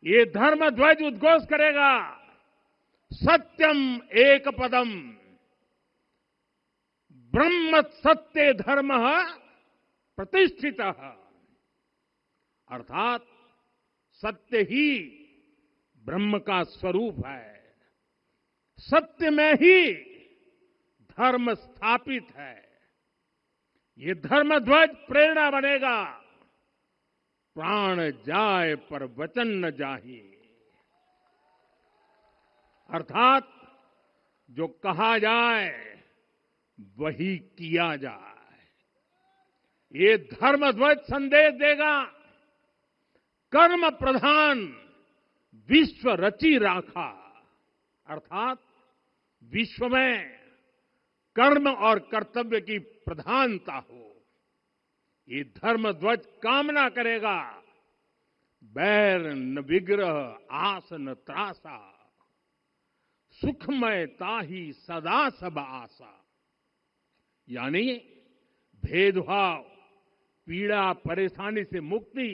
ये धर्म ध्वज उद्घोष करेगा, सत्यम एक पदम, ब्रह्म सत्य धर्म प्रतिष्ठित, अर्थात सत्य ही ब्रह्म का स्वरूप है, सत्य में ही धर्म स्थापित है। ये धर्म ध्वज प्रेरणा बनेगा, प्राण जाए पर वचन न जाहि, अर्थात जो कहा जाए वही किया जाए। ये धर्म ध्वज संदेश देगा, कर्म प्रधान विश्व रची राखा, अर्थात विश्व में कर्म और कर्तव्य की प्रधानता हो। ये धर्म ध्वज कामना करेगा, बैर न विग्रह आस न त्रासा, सुखमय ताही सदा सब आशा, यानी भेदभाव, पीड़ा परेशानी से मुक्ति,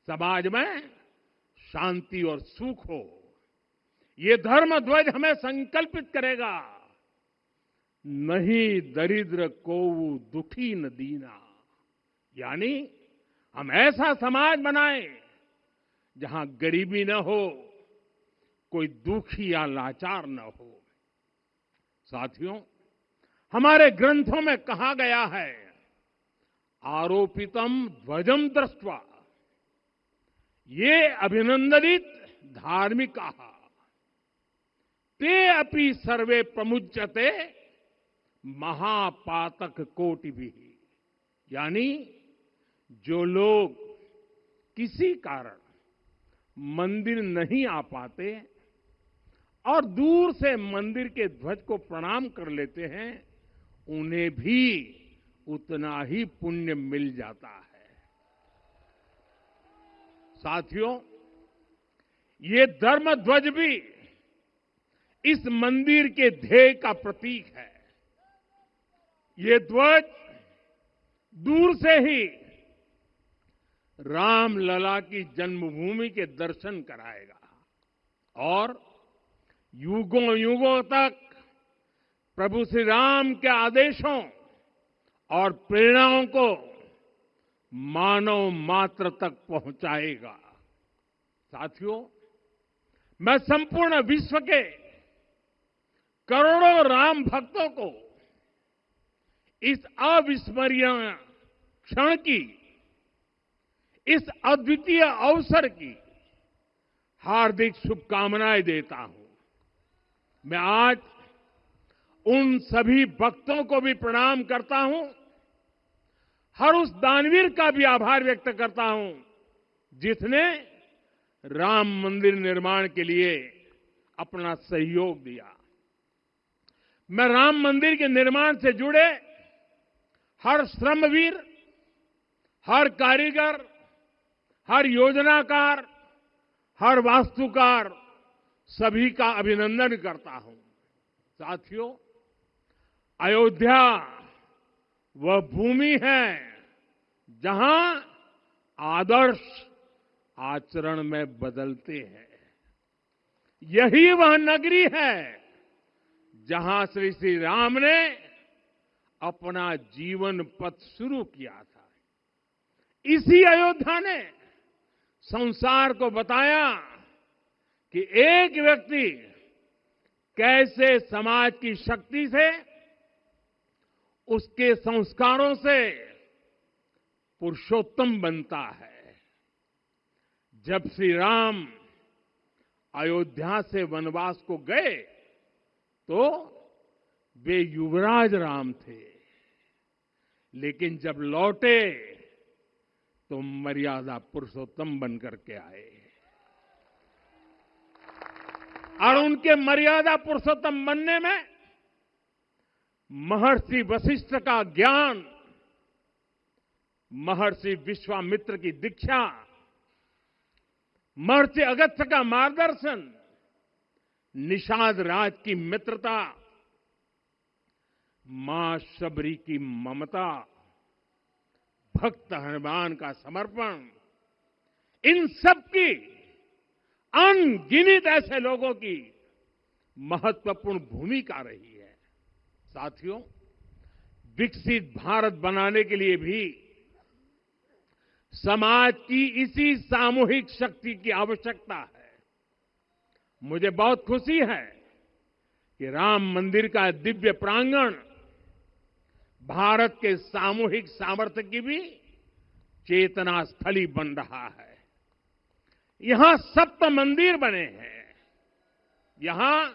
समाज में शांति और सुख हो। ये धर्म ध्वज हमें संकल्पित करेगा, नहीं दरिद्र कोऊ दुखी न दीना, यानी हम ऐसा समाज बनाएं जहां गरीबी न हो, कोई दुखी या लाचार न हो। साथियों, हमारे ग्रंथों में कहा गया है, आरोपितम ध्वजम दृष्ट्वा, ये अभिनंदनित धार्मिका, ते अपि सर्वे प्रमुच्यते महापातक कोटि भी, यानी जो लोग किसी कारण मंदिर नहीं आ पाते और दूर से मंदिर के ध्वज को प्रणाम कर लेते हैं, उन्हें भी उतना ही पुण्य मिल जाता है। साथियों, ये धर्म ध्वज भी इस मंदिर के ध्येय का प्रतीक है। ये ध्वज दूर से ही राम लला की जन्मभूमि के दर्शन कराएगा और युगों युगों तक प्रभु श्री राम के आदेशों और प्रेरणाओं को मानव मात्र तक पहुंचाएगा। साथियों, मैं संपूर्ण विश्व के करोड़ों राम भक्तों को इस अविस्मरणीय क्षण की, इस अद्वितीय अवसर की हार्दिक शुभकामनाएं देता हूं। मैं आज उन सभी भक्तों को भी प्रणाम करता हूं, हर उस दानवीर का भी आभार व्यक्त करता हूं जिसने राम मंदिर निर्माण के लिए अपना सहयोग दिया। मैं राम मंदिर के निर्माण से जुड़े हर श्रमवीर, हर कारीगर, हर योजनाकार, हर वास्तुकार, सभी का अभिनंदन करता हूं। साथियों, अयोध्या वह भूमि है जहां आदर्श आचरण में बदलते हैं। यही वह नगरी है जहां श्री श्री राम ने अपना जीवन पथ शुरू किया था। इसी अयोध्या ने संसार को बताया कि एक व्यक्ति कैसे समाज की शक्ति से, उसके संस्कारों से पुरुषोत्तम बनता है। जब श्री राम अयोध्या से वनवास को गए तो वे युवराज राम थे, लेकिन जब लौटे तो मर्यादा पुरुषोत्तम बनकर के आए और उनके मर्यादा पुरुषोत्तम बनने में महर्षि वशिष्ठ का ज्ञान, महर्षि विश्वामित्र की दीक्षा, महर्षि अगस्त्य का मार्गदर्शन, निषाद राज की मित्रता, मां शबरी की ममता, भक्त हनुमान का समर्पण, इन सब की अनगिनत ऐसे लोगों की महत्वपूर्ण भूमिका रही है। साथियों, विकसित भारत बनाने के लिए भी समाज की इसी सामूहिक शक्ति की आवश्यकता है। मुझे बहुत खुशी है कि राम मंदिर का दिव्य प्रांगण भारत के सामूहिक सामर्थ्य की भी चेतना स्थली बन रहा है। यहां 7 मंदिर बने हैं। यहां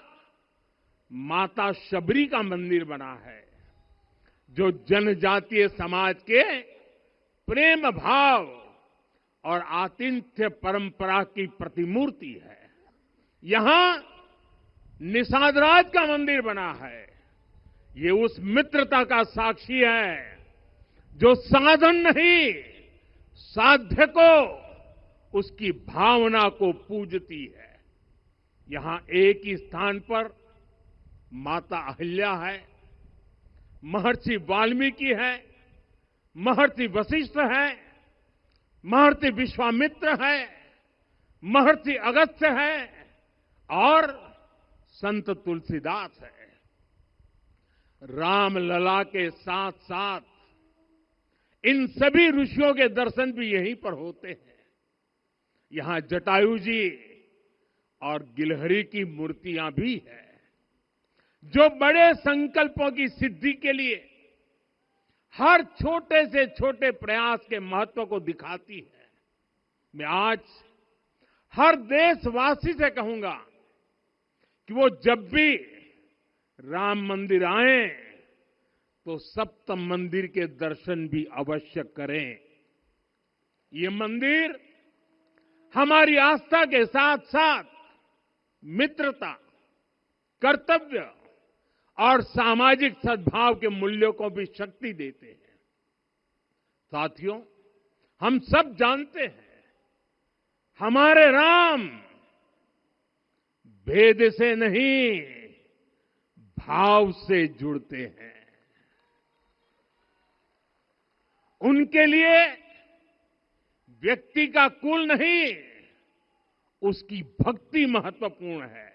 माता शबरी का मंदिर बना है, जो जनजातीय समाज के प्रेम भाव और आतिथ्य परंपरा की प्रतिमूर्ति है। यहां निषादराज का मंदिर बना है। ये उस मित्रता का साक्षी है जो साधन नहीं, साध्य को, उसकी भावना को पूजती है। यहां एक ही स्थान पर माता अहिल्या है, महर्षि वाल्मीकि है, महर्षि वशिष्ठ है, महर्षि विश्वामित्र है, महर्षि अगस्त्य है और संत तुलसीदास है। रामलला के साथ साथ इन सभी ऋषियों के दर्शन भी यहीं पर होते हैं। यहां जटायु जी और गिलहरी की मूर्तियां भी है, जो बड़े संकल्पों की सिद्धि के लिए हर छोटे से छोटे प्रयास के महत्व को दिखाती है। मैं आज हर देशवासी से कहूंगा कि वो जब भी राम मंदिर आए तो सप्त मंदिर के दर्शन भी अवश्य करें। ये मंदिर हमारी आस्था के साथ साथ मित्रता, कर्तव्य और सामाजिक सद्भाव के मूल्यों को भी शक्ति देते हैं। साथियों, हम सब जानते हैं, हमारे राम भेद से नहीं, भाव से जुड़ते हैं। उनके लिए व्यक्ति का कुल नहीं, उसकी भक्ति महत्वपूर्ण है।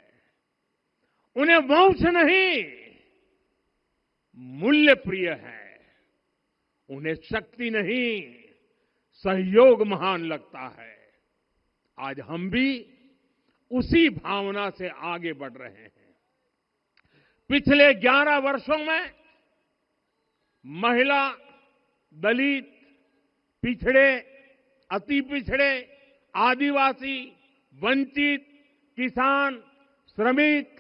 उन्हें वंश नहीं, मूल्य प्रिय है। उन्हें शक्ति नहीं, सहयोग महान लगता है। आज हम भी उसी भावना से आगे बढ़ रहे हैं। पिछले 11 वर्षों में महिला, दलित, पिछड़े, अति पिछड़े, आदिवासी, वंचित, किसान, श्रमिक,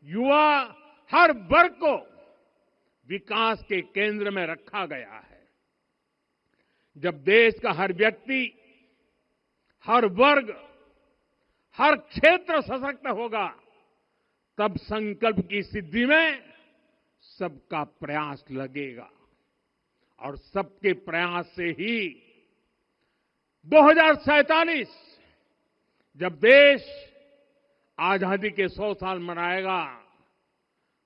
युवा, हर वर्ग को विकास के केंद्र में रखा गया है। जब देश का हर व्यक्ति, हर वर्ग, हर क्षेत्र सशक्त होगा, तब संकल्प की सिद्धि में सबका प्रयास लगेगा और सबके प्रयास से ही 2047 जब देश आजादी के 100 साल मनाएगा,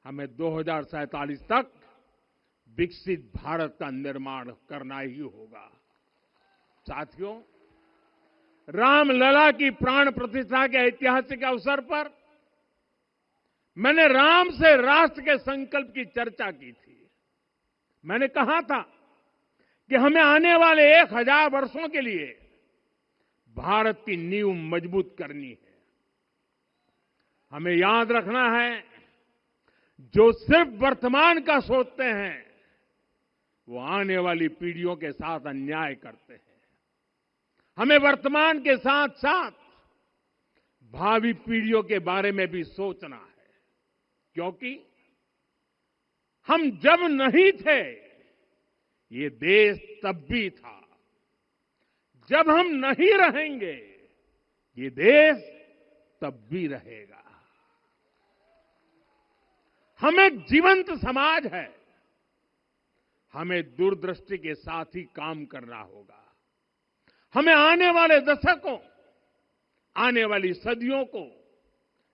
हमें 2047 तक विकसित भारत का निर्माण करना ही होगा। साथियों, रामलला की प्राण प्रतिष्ठा के ऐतिहासिक अवसर पर मैंने राम से राष्ट्र के संकल्प की चर्चा की थी। मैंने कहा था कि हमें आने वाले 1000 वर्षों के लिए भारत की नींव मजबूत करनी है। हमें याद रखना है, जो सिर्फ वर्तमान का सोचते हैं वो आने वाली पीढ़ियों के साथ अन्याय करते हैं। हमें वर्तमान के साथ साथ भावी पीढ़ियों के बारे में भी सोचना है, क्योंकि हम जब नहीं थे ये देश तब भी था, जब हम नहीं रहेंगे ये देश तब भी रहेगा। हम एक जीवंत समाज है, हमें दूरदृष्टि के साथ ही काम करना होगा। हमें आने वाले दशकों, आने वाली सदियों को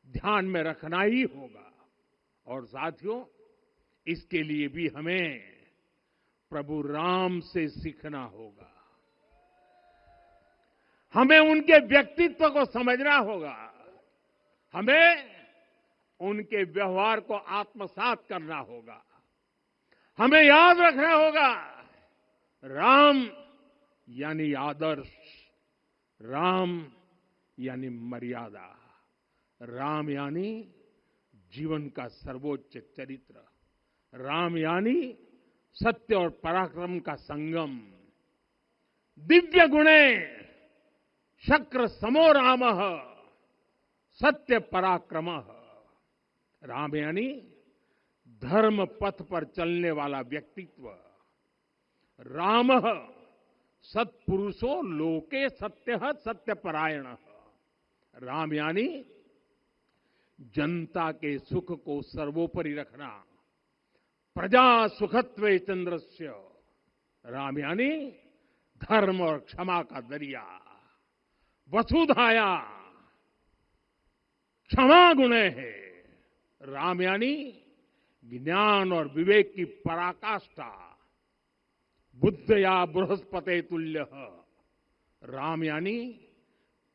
ध्यान में रखना ही होगा। और साथियों, इसके लिए भी हमें प्रभु राम से सीखना होगा। हमें उनके व्यक्तित्व को समझना होगा। हमें उनके व्यवहार को आत्मसात करना होगा। हमें याद रखना होगा, राम यानी आदर्श, राम यानी मर्यादा, राम यानी जीवन का सर्वोच्च चरित्र, राम यानी सत्य और पराक्रम का संगम। दिव्य गुणे शक्र समो रामः सत्य पराक्रमः। राम यानी धर्म पथ पर चलने वाला व्यक्तित्व। रामः सत्पुरुषो लोके सत्यः सत्यपरायणः। राम यानी जनता के सुख को सर्वोपरि रखना, प्रजा सुखत्वे चंद्रस्य। राम यानी धर्म और क्षमा का दरिया। वसुधाया क्षमा गुणे है। राम यानी ज्ञान और विवेक की पराकाष्ठा। बुद्धया बृहस्पते तुल्य। राम यानी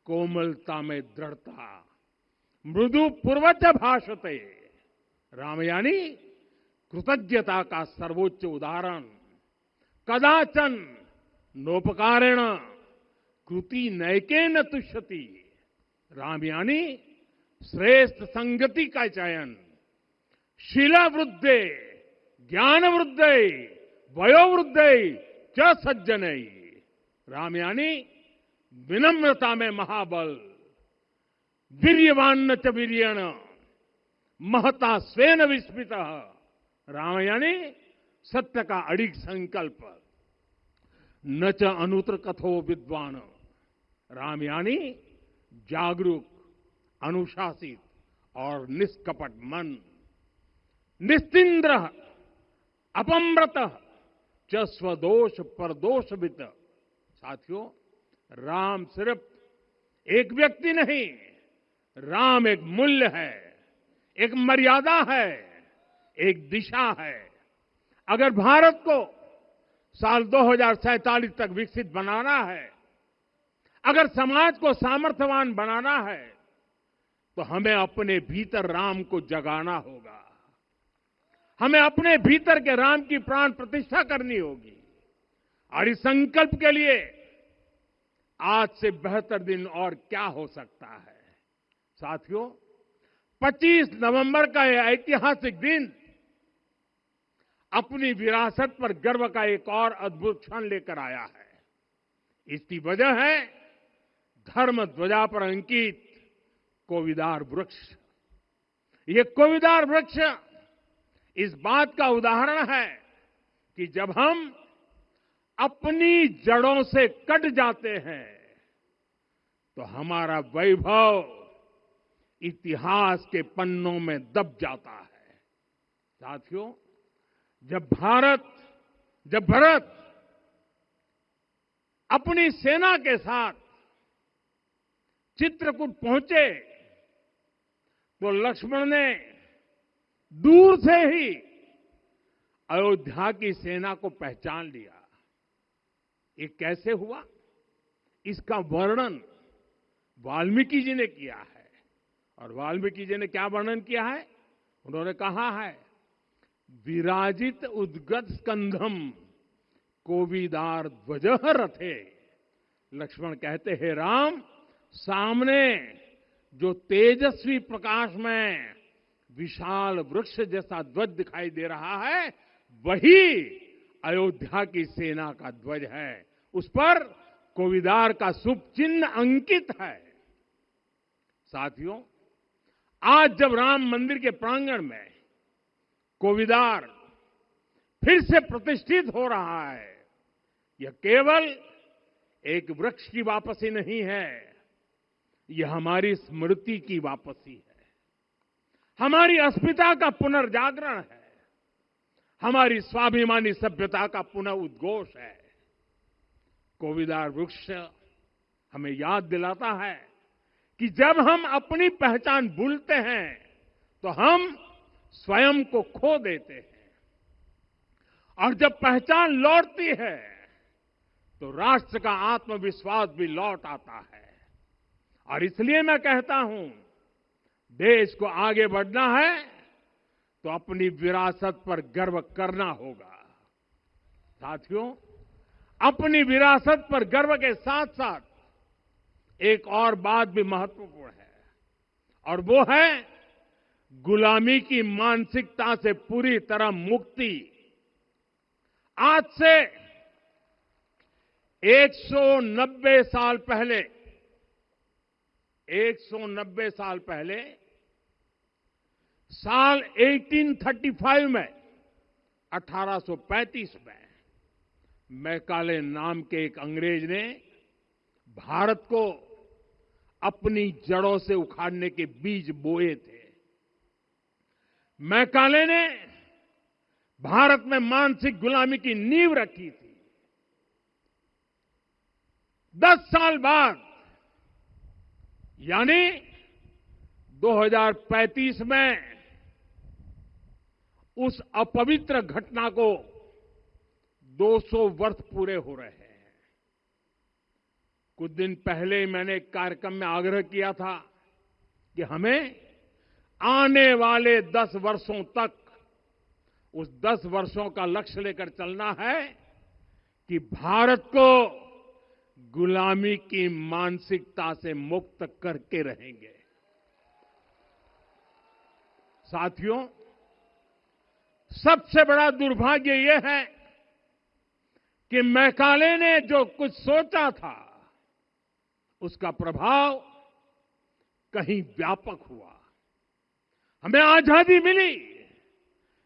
कोमलता में दृढ़ता। मृदु पूर्वज भाषते। राम यानी कृतज्ञता का सर्वोच्च उदाहरण। कदाचन नोपकारेण कृति नैकेन तुष्यति। राम यानी श्रेष्ठ संगति का चयन। शीला वृद्धे ज्ञान वृद्धे वयोवृद्धे च सज्जनई। राम यानी विनम्रता में महाबल। वीर्यवान च वीर्येण महता स्वेन विस्मितः। राम यानी सत्य का अडिग संकल्प। न च अनुत्र कथो विद्वान। राम यानी जागरूक, अनुशासित और निष्कपट मन। निस्तिंद्र अपम्रत च स्वदोष परदोषवित। साथियों, राम सिर्फ एक व्यक्ति नहीं, राम एक मूल्य है, एक मर्यादा है, एक दिशा है। अगर भारत को साल 2047 तक विकसित बनाना है, अगर समाज को सामर्थ्यवान बनाना है, तो हमें अपने भीतर राम को जगाना होगा। हमें अपने भीतर के राम की प्राण प्रतिष्ठा करनी होगी। और इस संकल्प के लिए आज से बेहतर दिन और क्या हो सकता है। साथियों, 25 नवंबर का यह ऐतिहासिक दिन अपनी विरासत पर गर्व का एक और अद्भुत क्षण लेकर आया है। इसकी वजह है धर्म ध्वजा पर अंकित कोविदार वृक्ष। ये कोविदार वृक्ष इस बात का उदाहरण है कि जब हम अपनी जड़ों से कट जाते हैं तो हमारा वैभव इतिहास के पन्नों में दब जाता है। साथियों, जब भरत अपनी सेना के साथ चित्रकूट पहुंचे तो लक्ष्मण ने दूर से ही अयोध्या की सेना को पहचान लिया। ये कैसे हुआ, इसका वर्णन वाल्मीकि जी ने किया है। और वाल्मीकि जी ने क्या वर्णन किया है? उन्होंने कहा है, विराजित उद्गत स्कंधम कोविदार ध्वजः रथे। लक्ष्मण कहते हैं, राम, सामने जो तेजस्वी प्रकाश में विशाल वृक्ष जैसा ध्वज दिखाई दे रहा है, वही अयोध्या की सेना का ध्वज है। उस पर कोविदार का शुभ चिन्ह अंकित है। साथियों, आज जब राम मंदिर के प्रांगण में कोविदार फिर से प्रतिष्ठित हो रहा है, यह केवल एक वृक्ष की वापसी नहीं है, यह हमारी स्मृति की वापसी है, हमारी अस्मिता का पुनर्जागरण है, हमारी स्वाभिमानी सभ्यता का पुनः उद्घोष है। कोविदार वृक्ष हमें याद दिलाता है कि जब हम अपनी पहचान भूलते हैं तो हम स्वयं को खो देते हैं, और जब पहचान लौटती है तो राष्ट्र का आत्मविश्वास भी लौट आता है। और इसलिए मैं कहता हूं, देश को आगे बढ़ना है तो अपनी विरासत पर गर्व करना होगा। साथियों, अपनी विरासत पर गर्व के साथ साथ एक और बात भी महत्वपूर्ण है, और वो है गुलामी की मानसिकता से पूरी तरह मुक्ति। आज से 190 साल पहले 190 साल पहले साल 1835 में 1835 में मैकाले नाम के एक अंग्रेज ने भारत को अपनी जड़ों से उखाड़ने के बीज बोए थे। मैकाले ने भारत में मानसिक गुलामी की नींव रखी थी। 10 साल बाद यानी 2035 में उस अपवित्र घटना को 200 वर्ष पूरे हो रहे हैं। कुछ दिन पहले मैंने एक कार्यक्रम में आग्रह किया था कि हमें आने वाले 10 वर्षों तक उस 10 वर्षों का लक्ष्य लेकर चलना है कि भारत को गुलामी की मानसिकता से मुक्त करके रहेंगे। साथियों, सबसे बड़ा दुर्भाग्य यह है कि मैकाले ने जो कुछ सोचा था उसका प्रभाव कहीं व्यापक हुआ। हमें आजादी मिली,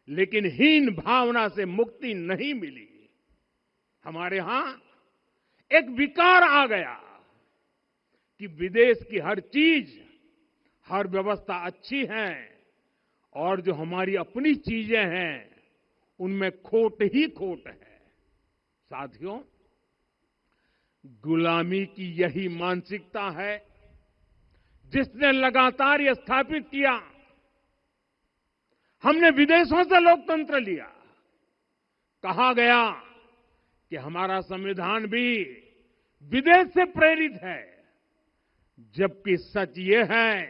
लेकिन हीन भावना से मुक्ति नहीं मिली। हमारे यहां एक विकार आ गया कि विदेश की हर चीज, हर व्यवस्था अच्छी है और जो हमारी अपनी चीजें हैं उनमें खोट ही खोट है। साथियों, गुलामी की यही मानसिकता है जिसने लगातार यह स्थापित किया। हमने विदेशों से लोकतंत्र लिया। कहा गया कि हमारा संविधान भी विदेश से प्रेरित है, जबकि सच ये है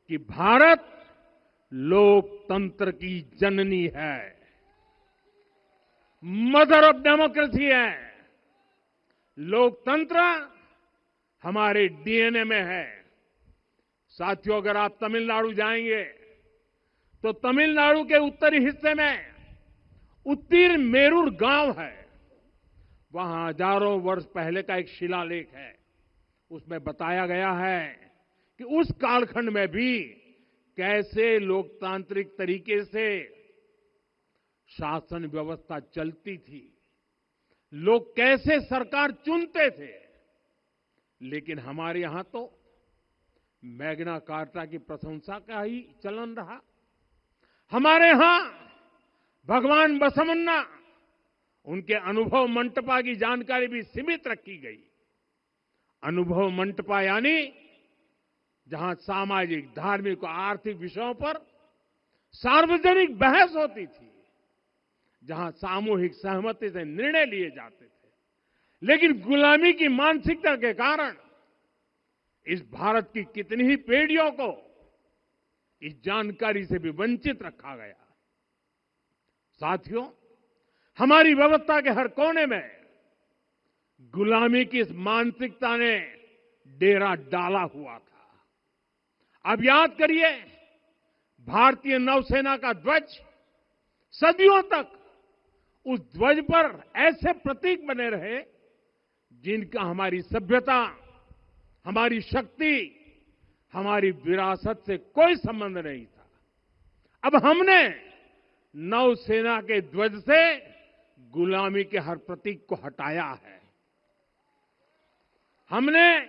कि भारत लोकतंत्र की जननी है, मदर ऑफ डेमोक्रेसी है। लोकतंत्र हमारे डीएनए में है। साथियों, अगर आप तमिलनाडु जाएंगे तो तमिलनाडु के उत्तरी हिस्से में उत्तीर-मेरूर गांव है। वहां हजारों वर्ष पहले का एक शिलालेख है। उसमें बताया गया है कि उस कालखंड में भी कैसे लोकतांत्रिक तरीके से शासन व्यवस्था चलती थी, लोग कैसे सरकार चुनते थे। लेकिन हमारे यहां तो मैग्ना कार्टा की प्रशंसा का ही चलन रहा। हमारे यहां भगवान बसवन्ना, उनके अनुभव मंटपा की जानकारी भी सीमित रखी गई। अनुभव मंटपा यानी जहां सामाजिक, धार्मिक और आर्थिक विषयों पर सार्वजनिक बहस होती थी, जहां सामूहिक सहमति से निर्णय लिए जाते थे। लेकिन गुलामी की मानसिकता के कारण इस भारत की कितनी ही पीढ़ियों को इस जानकारी से भी वंचित रखा गया। साथियों, हमारी व्यवस्था के हर कोने में गुलामी की इस मानसिकता ने डेरा डाला हुआ था। अब याद करिए, भारतीय नौसेना का ध्वज सदियों तक उस ध्वज पर ऐसे प्रतीक बने रहे जिनका हमारी सभ्यता, हमारी शक्ति, हमारी विरासत से कोई संबंध नहीं था। अब हमने नौसेना के ध्वज से गुलामी के हर प्रतीक को हटाया है। हमने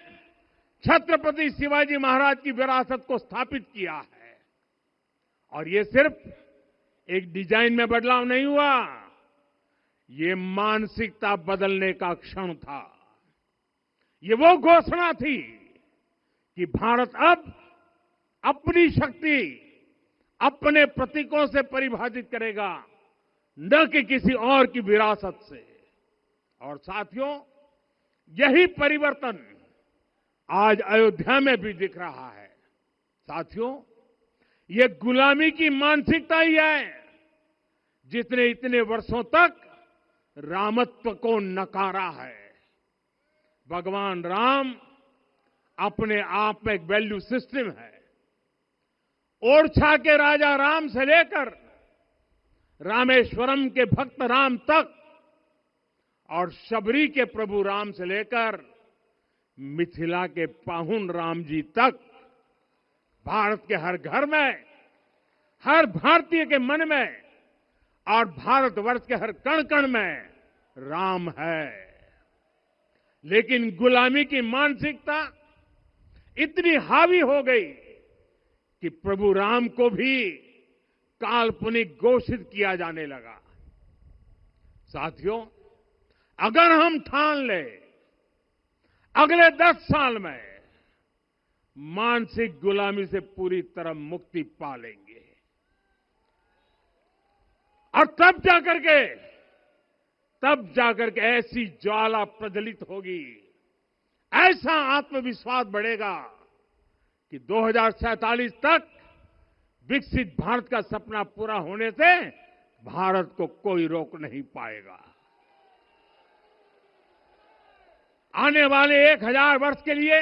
छत्रपति शिवाजी महाराज की विरासत को स्थापित किया है। और ये सिर्फ एक डिजाइन में बदलाव नहीं हुआ, ये मानसिकता बदलने का क्षण था। ये वो घोषणा थी कि भारत अब अपनी शक्ति अपने प्रतीकों से परिभाषित करेगा, न कि किसी और की विरासत से। और साथियों, यही परिवर्तन आज अयोध्या में भी दिख रहा है। साथियों, ये गुलामी की मानसिकता ही है जिसने इतने वर्षों तक रामत्व को नकारा है। भगवान राम अपने आप में एक वैल्यू सिस्टम है। ओरछा के राजा राम से लेकर रामेश्वरम के भक्त राम तक और शबरी के प्रभु राम से लेकर मिथिला के पाहुन राम जी तक भारत के हर घर में, हर भारतीय के मन में और भारतवर्ष के हर कण कण में राम है। लेकिन गुलामी की मानसिकता इतनी हावी हो गई कि प्रभु राम को भी काल्पनिक घोषित किया जाने लगा। साथियों, अगर हम ठान लें अगले 10 साल में मानसिक गुलामी से पूरी तरह मुक्ति पा लेंगे और तब जाकर के ऐसी ज्वाला प्रज्वलित होगी, ऐसा आत्मविश्वास बढ़ेगा कि 2047 तक विकसित भारत का सपना पूरा होने से भारत को कोई रोक नहीं पाएगा। आने वाले 1000 वर्ष के लिए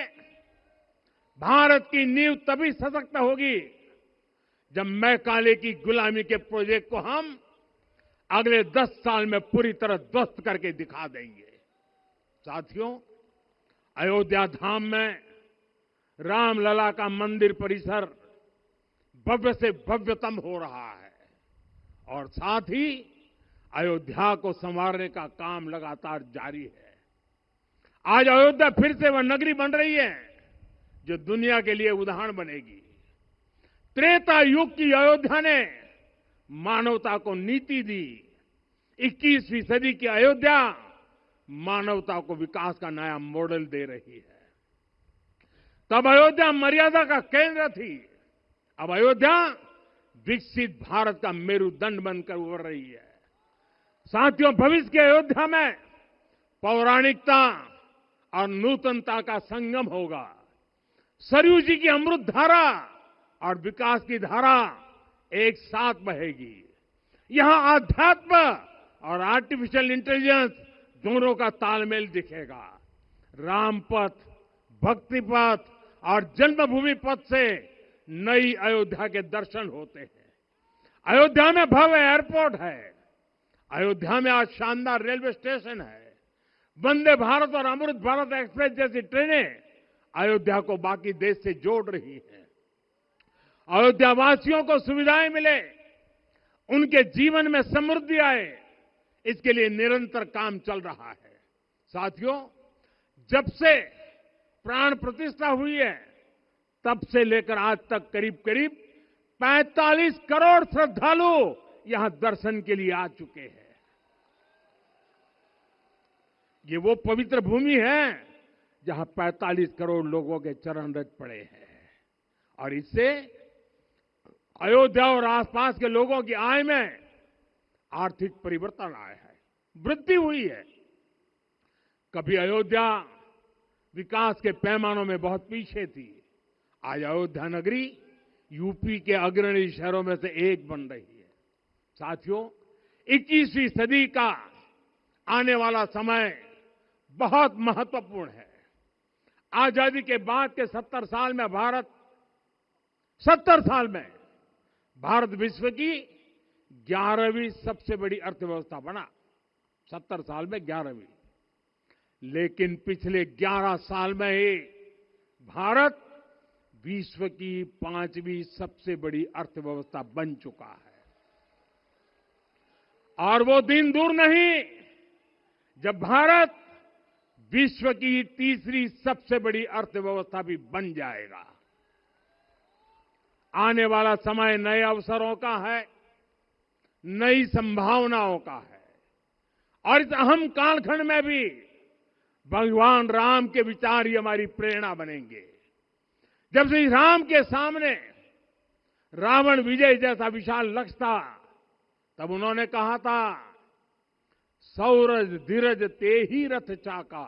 भारत की नींव तभी सशक्त होगी जब मैकाले की गुलामी के प्रोजेक्ट को हम अगले 10 साल में पूरी तरह ध्वस्त करके दिखा देंगे। साथियों, अयोध्या धाम में रामलला का मंदिर परिसर भव्य से भव्यतम हो रहा है और साथ ही अयोध्या को संवारने का काम लगातार जारी है। आज अयोध्या फिर से वह नगरी बन रही है जो दुनिया के लिए उदाहरण बनेगी। त्रेता युग की अयोध्या ने मानवता को नीति दी। 21वीं सदी की अयोध्या मानवता को विकास का नया मॉडल दे रही है। तब अयोध्या मर्यादा का केंद्र थी, अब अयोध्या विकसित भारत का मेरुदंड बनकर उभर रही है। साथियों, भविष्य की अयोध्या में पौराणिकता और नूतनता का संगम होगा। सरयू जी की अमृत धारा और विकास की धारा एक साथ बहेगी। यहां आध्यात्म और आर्टिफिशियल इंटेलिजेंस दोनों का तालमेल दिखेगा। राम पथ, भक्ति पथ और जन्मभूमि पथ से नई अयोध्या के दर्शन होते हैं। अयोध्या में भव्य एयरपोर्ट है। अयोध्या में आज शानदार रेलवे स्टेशन है। वंदे भारत और अमृत भारत एक्सप्रेस जैसी ट्रेनें अयोध्या को बाकी देश से जोड़ रही हैं। अयोध्या वासियों को सुविधाएं मिले, उनके जीवन में समृद्धि आए, इसके लिए निरंतर काम चल रहा है। साथियों, जब से प्राण प्रतिष्ठा हुई है तब से लेकर आज तक करीब करीब 45 करोड़ श्रद्धालु यहां दर्शन के लिए आ चुके हैं। ये वो पवित्र भूमि है जहां 45 करोड़ लोगों के चरण रज पड़े हैं और इससे अयोध्या और आसपास के लोगों की आय में आर्थिक परिवर्तन आया है, वृद्धि हुई है। कभी अयोध्या विकास के पैमानों में बहुत पीछे थी, आज अयोध्या नगरी यूपी के अग्रणी शहरों में से एक बन रही है। साथियों, 21वीं सदी का आने वाला समय बहुत महत्वपूर्ण है। आजादी के बाद के 70 साल में भारत विश्व की 11वीं सबसे बड़ी अर्थव्यवस्था बना। 70 साल में 11वीं। लेकिन पिछले 11 साल में ही भारत विश्व की 5वीं सबसे बड़ी अर्थव्यवस्था बन चुका है। और वो दिन दूर नहीं जब भारत विश्व की 3री सबसे बड़ी अर्थव्यवस्था भी बन जाएगा। आने वाला समय नए अवसरों का है, नई संभावनाओं का है और इस अहम कालखंड में भी भगवान राम के विचार ही हमारी प्रेरणा बनेंगे। जब श्री राम के सामने रावण विजय जैसा विशाल लक्ष्य था, तब उन्होंने कहा था, सौरज धीरज ते ही रथ चाका,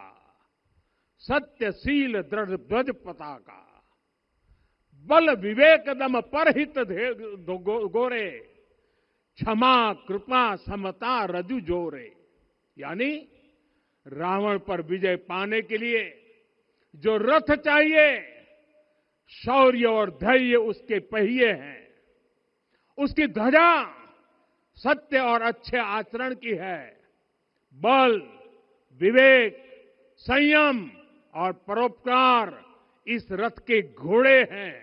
सत्यशील दृढ़ ध्वज पताका। बल विवेक दम परहित गोरे, क्षमा कृपा समता रजु जोरे। यानी रावण पर विजय पाने के लिए जो रथ चाहिए, शौर्य और धैर्य उसके पहिए हैं, उसकी ध्वजा सत्य और अच्छे आचरण की है, बल विवेक संयम और परोपकार इस रथ के घोड़े हैं,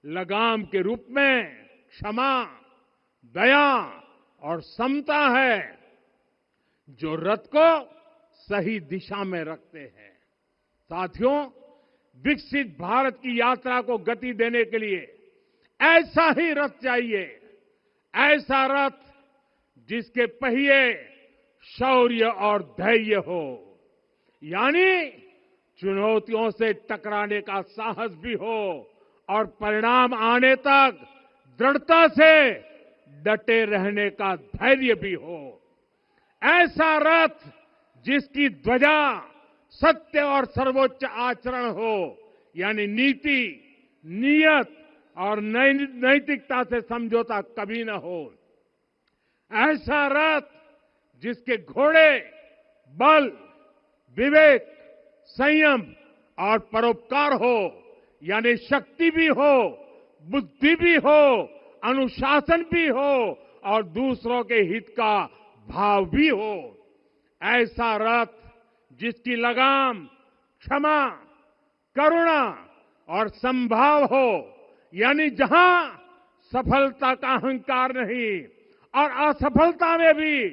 लगाम के रूप में क्षमा दया और समता है जो रथ को सही दिशा में रखते हैं। साथियों, विकसित भारत की यात्रा को गति देने के लिए ऐसा ही रथ चाहिए, ऐसा रथ जिसके पहिए शौर्य और धैर्य हो, यानी चुनौतियों से टकराने का साहस भी हो और परिणाम आने तक दृढ़ता से डटे रहने का धैर्य भी हो। ऐसा रथ जिसकी ध्वजा सत्य और सर्वोच्च आचरण हो, यानी नीति नियत और नैतिकता से समझौता कभी न हो। ऐसा रथ जिसके घोड़े बल विवेक संयम और परोपकार हो, यानी शक्ति भी हो बुद्धि भी हो अनुशासन भी हो और दूसरों के हित का भाव भी हो। ऐसा रथ जिसकी लगाम क्षमा करुणा और संभाव हो, यानी जहां सफलता का अहंकार नहीं और असफलता में भी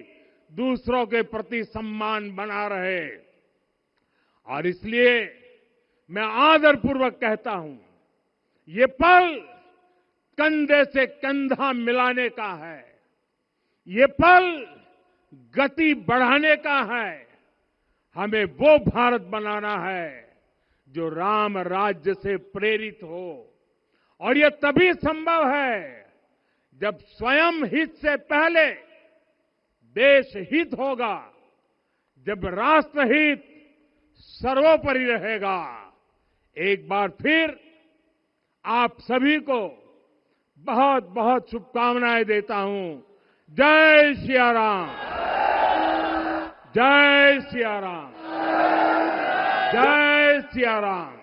दूसरों के प्रति सम्मान बना रहे। और इसलिए मैं आदरपूर्वक कहता हूं, ये पल कंधे से कंधा मिलाने का है, ये पल गति बढ़ाने का है। हमें वो भारत बनाना है जो राम राज्य से प्रेरित हो, और ये तभी संभव है जब स्वयं हित से पहले देश हित होगा, जब राष्ट्रहित सर्वोपरि रहेगा। एक बार फिर आप सभी को बहुत बहुत शुभकामनाएं देता हूं। जय सिया राम, जय सिया राम, जय सिया राम।